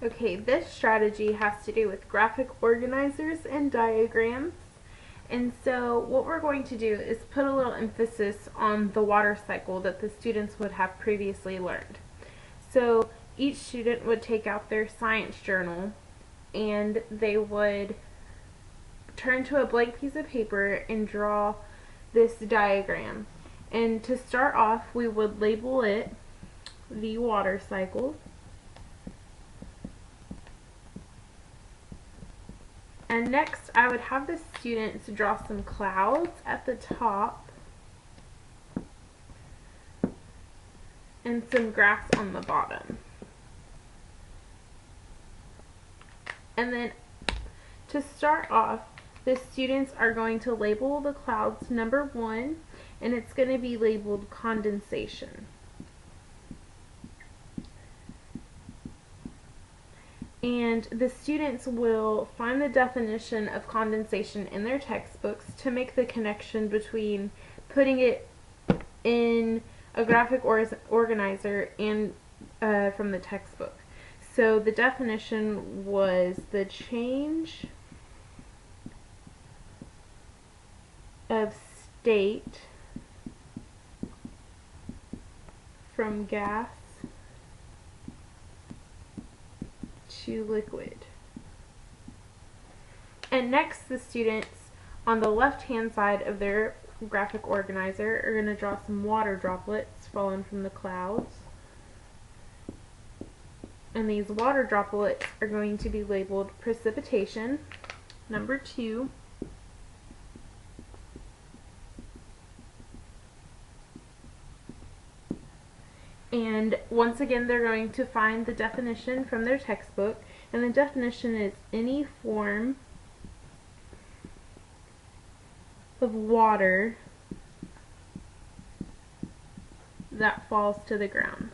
Okay, this strategy has to do with graphic organizers and diagrams. And so what we're going to do is put a little emphasis on the water cycle that the students would have previously learned. So each student would take out their science journal and they would turn to a blank piece of paper and draw this diagram. And to start off, we would label it the water cycle. And next, I would have the students draw some clouds at the top and some grass on the bottom. And then to start off, the students are going to label the clouds number 1, and it's going to be labeled condensation. And the students will find the definition of condensation in their textbooks to make the connection between putting it in a graphic organizer and from the textbook. So the definition was the change of state from gas to liquid. And next, the students on the left hand side of their graphic organizer are going to draw some water droplets falling from the clouds. And these water droplets are going to be labeled precipitation, number 2. And once again, they're going to find the definition from their textbook, and the definition is any form of water that falls to the ground.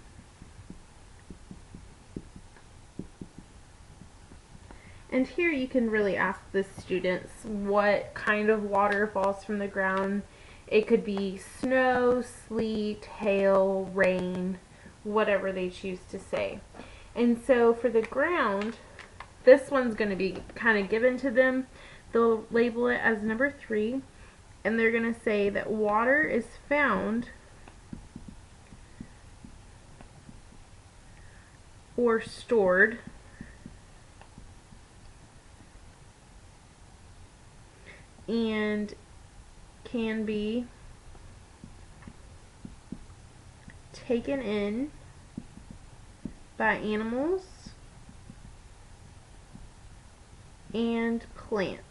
And here you can really ask the students what kind of water falls from the ground. It could be snow, sleet, hail, rain, whatever they choose to say. And so for the ground, this one's going to be kind of given to them. They'll label it as number 3, and they're going to say that water is found or stored and can be taken in by animals and plants.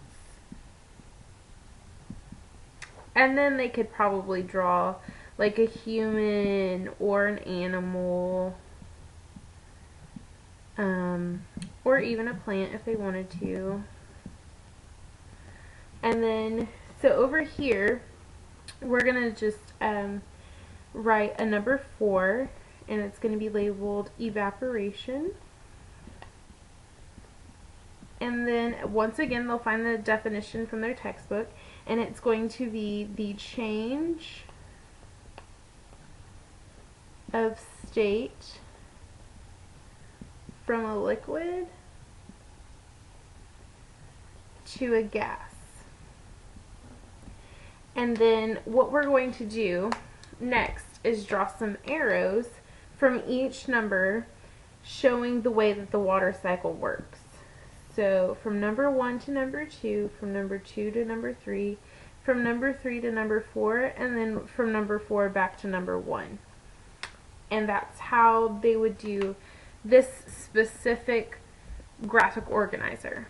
And then they could probably draw like a human or an animal, or even a plant if they wanted to. And then, so over here, we're going to just write a number 4, and it's going to be labeled evaporation. And then, once again, they'll find the definition from their textbook, and it's going to be the change of state from a liquid to a gas. And then what we're going to do next is draw some arrows from each number showing the way that the water cycle works. So from number 1 to number 2, from number 2 to number 3, from number 3 to number 4, and then from number 4 back to number 1. And that's how they would do this specific graphic organizer.